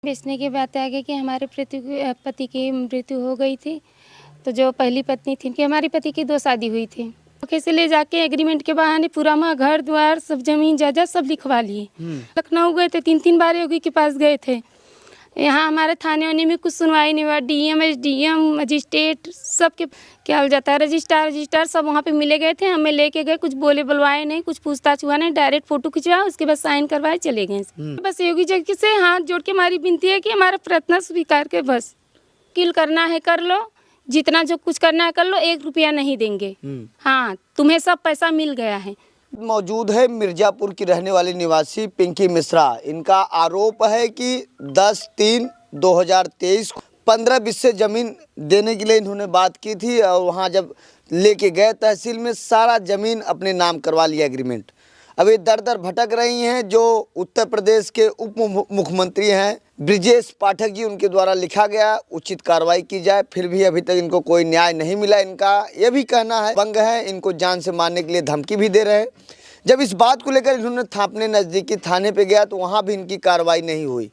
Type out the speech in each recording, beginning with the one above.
बेचने के बाद आगे कि हमारे पति की मृत्यु हो गई थी। तो जो पहली पत्नी थी कि हमारे पति की 2 शादी हुई थी। धोखे से ले जाके एग्रीमेंट के बहाने पूरा घर द्वार सब जमीन जायदाद सब लिखवा लिए। लखनऊ गए थे, 3-3 बार योगी के पास गए थे। यहाँ हमारे थाने वाने में कुछ सुनवाई नहीं हुआ। डीएम एसडीएम मजिस्ट्रेट सबके क्या हो जाता है, रजिस्ट्रार सब वहाँ पे मिले गए थे। हमें लेके गए, कुछ बोले बुलवाए नहीं, कुछ पूछताछ हुआ नहीं, डायरेक्ट फोटो खिंचवाया, उसके बाद साइन करवाए, चले गए। बस योगी जी से हाथ जोड़ के हमारी विनती है कि हमारा प्रार्थना स्वीकार के बस किल करना है कर लो, जितना जो कुछ करना है कर लो, 1 रुपया नहीं देंगे। हाँ, तुम्हें सब पैसा मिल गया है। मौजूद है मिर्जापुर की रहने वाली निवासी पिंकी मिश्रा। इनका आरोप है कि 10/3/2023 15 से जमीन देने के लिए इन्होंने बात की थी और वहां जब लेके गए तहसील में सारा जमीन अपने नाम करवा लिया एग्रीमेंट। अब ये दर दर भटक रही हैं। जो उत्तर प्रदेश के उप मुख्यमंत्री हैं ब्रिजेश पाठक जी, उनके द्वारा लिखा गया उचित कार्रवाई की जाए, फिर भी अभी तक इनको कोई न्याय नहीं मिला। इनका ये भी कहना है बंग है, इनको जान से मारने के लिए धमकी भी दे रहे हैं। जब इस बात को लेकर इन्होंने अपने नज़दीकी थाने पे गया तो वहाँ भी इनकी कार्रवाई नहीं हुई।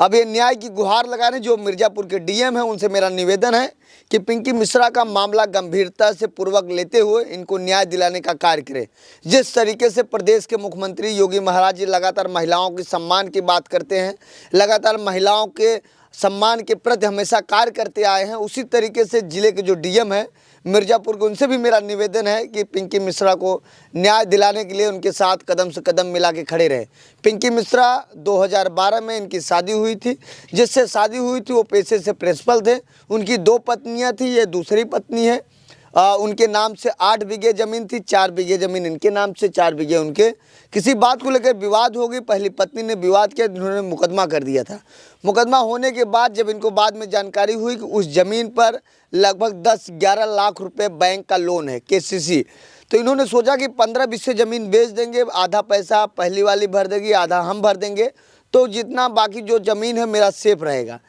अब ये न्याय की गुहार लगाने जो मिर्जापुर के डीएम हैं उनसे मेरा निवेदन है कि पिंकी मिश्रा का मामला गंभीरता से पूर्वक लेते हुए इनको न्याय दिलाने का कार्य करें। जिस तरीके से प्रदेश के मुख्यमंत्री योगी महाराज जी लगातार महिलाओं के सम्मान की बात करते हैं, लगातार महिलाओं के सम्मान के प्रति हमेशा कार्य करते आए हैं, उसी तरीके से जिले के जो डीएम है मिर्जापुर के, उनसे भी मेरा निवेदन है कि पिंकी मिश्रा को न्याय दिलाने के लिए उनके साथ कदम से कदम मिला के खड़े रहे। पिंकी मिश्रा 2012 में इनकी शादी हुई थी। जिससे शादी हुई थी वो पेशे से प्रिंसिपल थे। उनकी 2 पत्नियां थी, ये दूसरी पत्नी है। उनके नाम से 8 बीघे ज़मीन थी, 4 बीघे ज़मीन इनके नाम से, 4 बीघे उनके। किसी बात को लेकर विवाद हो गई, पहली पत्नी ने विवाद किया, इन्होंने मुकदमा कर दिया था। मुकदमा होने के बाद जब इनको बाद में जानकारी हुई कि उस ज़मीन पर लगभग 10-11 लाख रुपए बैंक का लोन है, केसीसी, तो इन्होंने सोचा कि 15-20 से ज़मीन बेच देंगे, आधा पैसा पहली वाली भर देगी, आधा हम भर देंगे, तो जितना बाकी जो ज़मीन है मेरा सेफ रहेगा।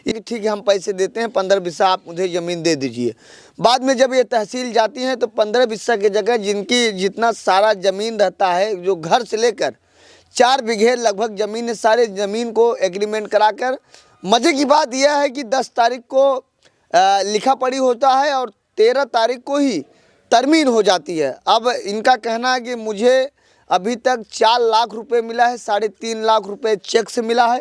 ये ठीक है, हम पैसे देते हैं, 15-20 आप मुझे ज़मीन दे दीजिए। बाद में जब ये तहसील जाती हैं तो 15-20 की जगह जिनकी जितना सारा ज़मीन रहता है, जो घर से लेकर 4 बीघे लगभग ज़मीन है, सारे ज़मीन को एग्रीमेंट कराकर, मज़े की बात यह है कि 10 तारीख को लिखा पढ़ी होता है और 13 तारीख को ही तरमीन हो जाती है। अब इनका कहना है कि मुझे अभी तक 4 लाख रुपए मिला है, 3.5 लाख रुपए चेक से मिला है,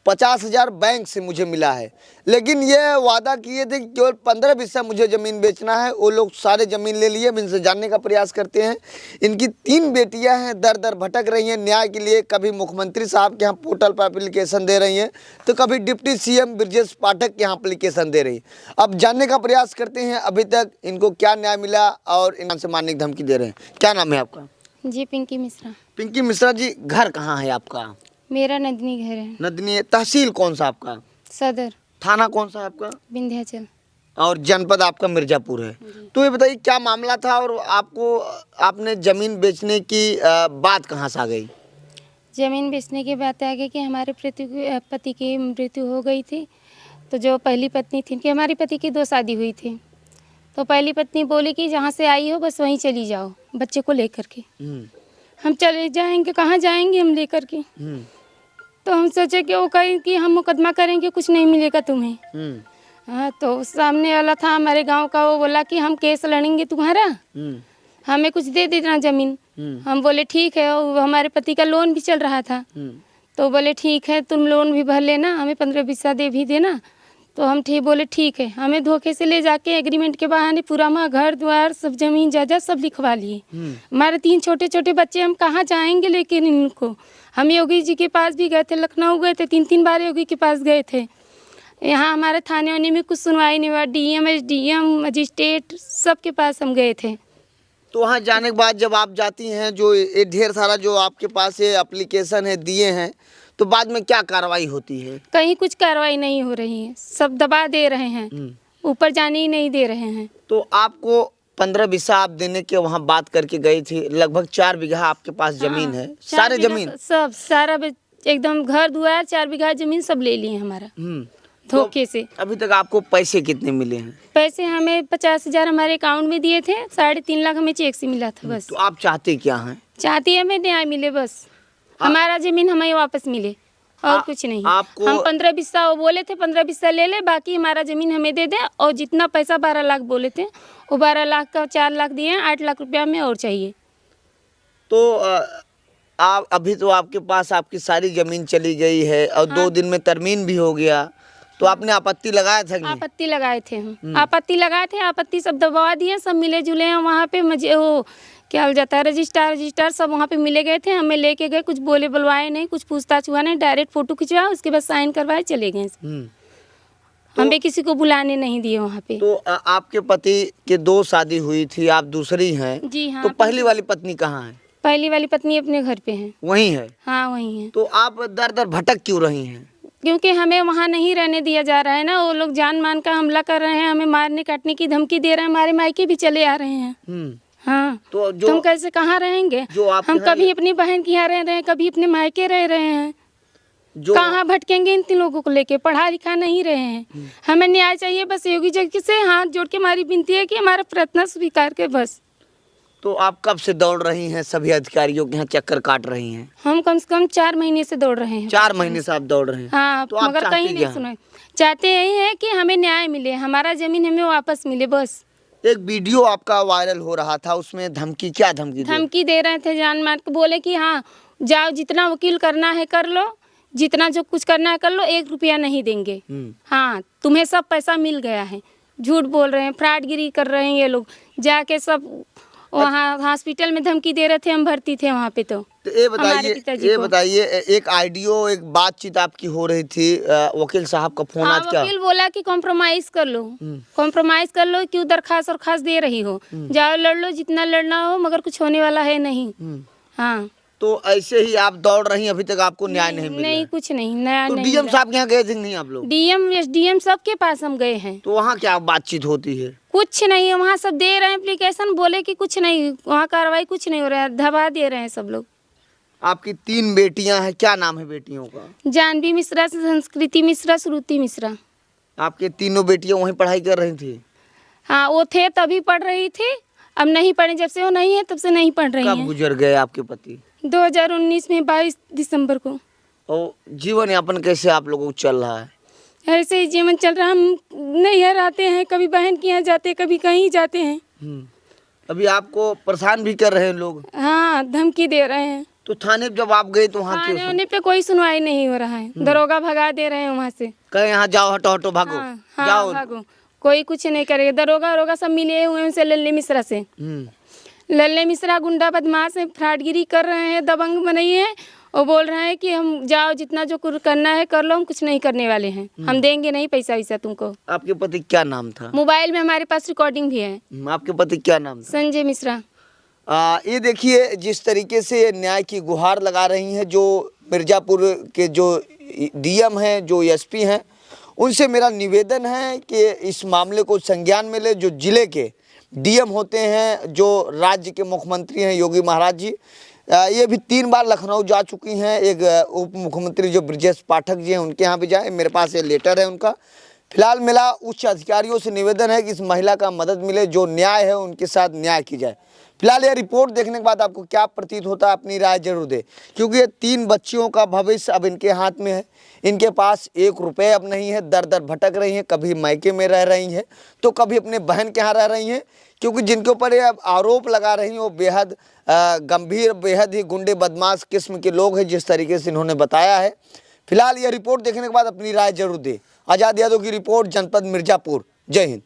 50,000 बैंक से मुझे मिला है। लेकिन ये वादा किए थे कि केवल 15-20 मुझे ज़मीन बेचना है। वो लोग सारे ज़मीन ले लिए। इनसे जानने का प्रयास करते हैं। इनकी 3 बेटियां हैं, दर दर भटक रही हैं न्याय के लिए। कभी मुख्यमंत्री साहब के यहाँ पोर्टल पर एप्लीकेशन दे रही हैं तो कभी डिप्टी सीएम ब्रिजेश पाठक के यहाँ एप्लीकेशन दे रही हैं। अब जानने का प्रयास करते हैं अभी तक इनको क्या न्याय मिला और इनसे मारने की धमकी दे रहे हैं। क्या नाम है आपका? जी पिंकी मिश्रा। पिंकी मिश्रा जी, घर कहाँ है आपका? मेरा नदनी घर है। नदनी। तहसील कौन सा आपका? सदर। थाना कौन सा है आपका? विंध्याचल। और जनपद आपका मिर्जापुर है। तो ये बताइए क्या मामला था और आपने ज़मीन बेचने की बात कहाँ से आ गई? ज़मीन बेचने के बाद आगे कि हमारे पति की मृत्यु हो गई थी। तो जो पहली पत्नी थी कि हमारे पति की 2 शादी हुई थी। तो पहली पत्नी बोली कि जहाँ से आई हो बस वहीं चली जाओ बच्चे को लेकर के। हम चले जाएंगे, कहाँ जाएंगे हम लेकर के। तो हम सोचे कि वो कहीं कि हम मुकदमा करेंगे, कुछ नहीं मिलेगा तुम्हें। हाँ, तो सामने वाला था हमारे गांव का, वो बोला कि हम केस लड़ेंगे तुम्हारा, हमें कुछ दे देना ज़मीन। हम बोले ठीक है। और हमारे पति का लोन भी चल रहा था। तो बोले ठीक है, तुम लोन भी भर लेना, हमें 15-20 दे भी देना। तो हम बोले ठीक है। हमें धोखे से ले जाके एग्रीमेंट के बहाने पूरा घर द्वार सब जमीन जायदाद सब लिखवा लिए। हमारे 3 छोटे बच्चे, हम कहाँ जाएंगे लेकिन इनको। हम योगी जी के पास भी गए थे, लखनऊ गए थे, 3-3 बार योगी के पास गए थे। यहाँ हमारे थाने वाने में कुछ सुनवाई नहीं हुआ। डीएम एसडीएम मजिस्ट्रेट सबके पास हम गए थे। तो वहाँ जाने के बाद जब आप जाती हैं, जो ये ढेर सारा जो आपके पास ये एप्लीकेशन है दिए हैं, तो बाद में क्या कार्रवाई होती है? कहीं कुछ कार्रवाई नहीं हो रही है, सब दबा दे रहे हैं, ऊपर जाने ही नहीं दे रहे हैं। तो आपको 15-20 आप देने के वहाँ बात करके गई थी, लगभग 4 बीघा आपके पास ज़मीन है। सारे ज़मीन सब सारा एकदम घर द्वार 4 बीघा ज़मीन सब ले लिए हमारा धोखे से। अभी तक आपको पैसे कितने मिले हैं? पैसे हमें 50,000 हमारे अकाउंट में दिए थे, 3.5 लाख हमें चेक से मिला था बस। तो आप चाहते क्या हैं? चाहती है हमें न्याय मिले, बस हमारा ज़मीन हमें वापस मिले। और कुछ नहीं। आपको हम 15 बिस्सा वो बोले थे 15 बिस्सा ले ले, बाकी हमारा ज़मीन हमें दे दे, और जितना पैसा 12 लाख बोले थे वो 12 लाख का 4 लाख दिए हैं, 8 लाख रुपया में और चाहिए। तो आप अभी तो आपके पास आपकी सारी जमीन चली गई है और 2 दिन में तरमीन भी हो गया, तो आपने आपत्ति लगाया था कि नहीं? आपत्ति लगाए थे हम, आपत्ति लगाए थे, आपत्ति सब दबा दिए, सब मिले जुले हैं वहाँ पे। मुझे वो क्या हो जाता है, रजिस्ट्रार सब वहाँ पे मिले गए थे, हमें लेके गए, कुछ बोले बुलवाए नहीं, कुछ पूछताछ हुआ नहीं, डायरेक्ट फोटो खिंचवाया, उसके बाद साइन करवाए, चले गए। हमें किसी को बुलाने नहीं दिए वहाँ पे। तो आपके पति के 2 शादी हुई थी, आप दूसरी हैं। जी हाँ। तो पहली वाली पत्नी कहाँ है? पहली वाली पत्नी अपने घर पे है। वहीं है? हाँ वहीं है। तो आप दर दर भटक क्यों रही हैं? क्योंकि हमें वहाँ नहीं रहने दिया जा रहा है ना, वो लोग जान मान का हमला कर रहे हैं, हमें मारने काटने की धमकी दे रहे हैं, हमारे मायके भी चले आ रहे हैं। हाँ, तो जो तुम कैसे कहाँ रहेंगे? जो आप हम यहाँ कभी अपनी बहन के यहाँ रह रहे हैं, कभी अपने मायके रह रहे हैं, जो कहाँ भटकेंगे इन 3 लोगों को लेके? पढ़ा लिखा नहीं रहे हैं, हमें न्याय चाहिए बस। योगी जी से हाथ जोड़ के हमारी विनती है कि हमारा प्रार्थना स्वीकार के बस। तो आप कब से दौड़ रही हैं, सभी अधिकारियों के यहाँ चक्कर काट रही हैं? हम कम से कम 4 महीने से दौड़ रहे हैं। 4 महीने से आप दौड़ रहे हैं? हाँ, तो आप मगर चाहती कहीं क्या नहीं हैं? सुने। चाहते यही है कि हमें न्याय मिले, हमारा जमीन हमें वापस मिले बस। एक वीडियो आपका वायरल हो रहा था, उसमें धमकी, क्या धमकी दी? धमकी दे रहे थे जान मार के, बोले कि हाँ जाओ, जितना वकील करना है कर लो, जितना जो कुछ करना है कर लो, 1 रुपया नहीं देंगे। हाँ, तुम्हें सब पैसा मिल गया है। झूठ बोल रहे हैं, फ्रॉडगिरी कर रहे हैं ये लोग। जाके सब वहाँ हॉस्पिटल में धमकी दे रहे थे, हम भर्ती थे वहाँ पे। तो ये हमारे पिताजी ये को। बताइए, एक ऑडियो, एक बातचीत आपकी हो रही थी, वकील साहब का फोन हाँ, आज क्या? वकील बोला कि कॉम्प्रोमाइज कर लो, कॉम्प्रोमाइज कर लो, क्यों दरखास्त और खास दे रही हो, जाओ लड़ लो जितना लड़ना हो, मगर कुछ होने वाला है नहीं। हाँ, तो ऐसे ही आप दौड़ रही हैं, अभी तक आपको न्याय नहीं मिला? नहीं, कुछ नहीं, नया तो नहीं। डीएम साहब के यहाँ गए थे कि नहीं आप लोग? डीएम एसडीएम सबके पास हम गए हैं, तो वहाँ क्या बातचीत होती है? कुछ नहीं। वहाँ सब दे रहे हैं एप्लीकेशन, बोले कि कुछ नहीं, वहाँ कार्रवाई कुछ नहीं हो रहा है, दबा दे रहे हैं सब लोग। आपकी 3 बेटियां हैं, क्या नाम है बेटियों का? जानवी मिश्रा, संस्कृति मिश्रा, श्रुति मिश्रा। आपके तीनों बेटियां वहीं पढ़ाई कर रही थी? हाँ, वो थे तभी पढ़ रही थी, अब नहीं पढ़े, जब से वो नहीं है तब से नहीं पढ़ रही कब हैं। गुजर गए आपके पति? 2019 में 22 दिसंबर को। और जीवन यापन कैसे आप लोगों को चल रहा है? ऐसे ही जीवन चल रहा। हम नैहर आते हैं, कभी बहन के यहाँ जाते हैं, कभी कहीं जाते हैं। अभी आपको परेशान भी कर रहे हैं लोग? हाँ, धमकी दे रहे हैं। तो थाने जब आप गए तो वहाँ क्यों? थाने होने पे कोई सुनवाई नहीं हो रहा है, दरोगा भगा दे रहे हैं वहाँ से। कहे यहाँ जाओ, हटो हटो, भागो। हाँ, हाँ, जाओ। भागो, कोई कुछ नहीं करेगा। दरोगा सब मिले हुए हैं उनसे, लल्ले मिश्रा से। लल्ले मिश्रा गुंडा बदमाश है, फ्रॉडगिरी कर रहे हैं, दबंग बनाई है। वो बोल रहे हैं कि हम जाओ, जितना जो करना है कर लो, हम कुछ नहीं करने वाले हैं, हम देंगे नहीं पैसा वैसा तुमको। आपके पति क्या नाम था? मोबाइल में हमारे पास रिकॉर्डिंग भी है। आपके पति क्या नाम था? संजय मिश्रा। ये देखिए जिस तरीके से ये न्याय की गुहार लगा रही हैं, जो मिर्ज़ापुर के जो डीएम हैं, जो एसपी हैं, उनसे मेरा निवेदन है कि इस मामले को संज्ञान में ले। जो जिले के डीएम होते हैं, जो राज्य के मुख्यमंत्री हैं योगी महाराज जी, ये भी 3 बार लखनऊ जा चुकी हैं। एक उप मुख्यमंत्री जो ब्रजेश पाठक जी हैं, उनके यहाँ भी जाए, मेरे पास ये लेटर है उनका। फिलहाल मेरा उच्च अधिकारियों से निवेदन है कि इस महिला का मदद मिले, जो न्याय है उनके साथ न्याय की जाए। फिलहाल यह रिपोर्ट देखने के बाद आपको क्या प्रतीत होता है, अपनी राय जरूर दें, क्योंकि ये 3 बच्चियों का भविष्य अब इनके हाथ में है। इनके पास 1 रुपये अब नहीं है, दर दर भटक रही हैं, कभी मायके में रह रही हैं तो कभी अपने बहन के यहाँ रह रही हैं, क्योंकि जिनके ऊपर ये अब आरोप लगा रही हैं वो बेहद गंभीर, बेहद ही गुंडे बदमाश किस्म के लोग हैं, जिस तरीके से इन्होंने बताया है। फिलहाल यह रिपोर्ट देखने के बाद अपनी राय जरूर दें। आज़ाद यादव की रिपोर्ट, जनपद मिर्ज़ापुर। जय हिंद।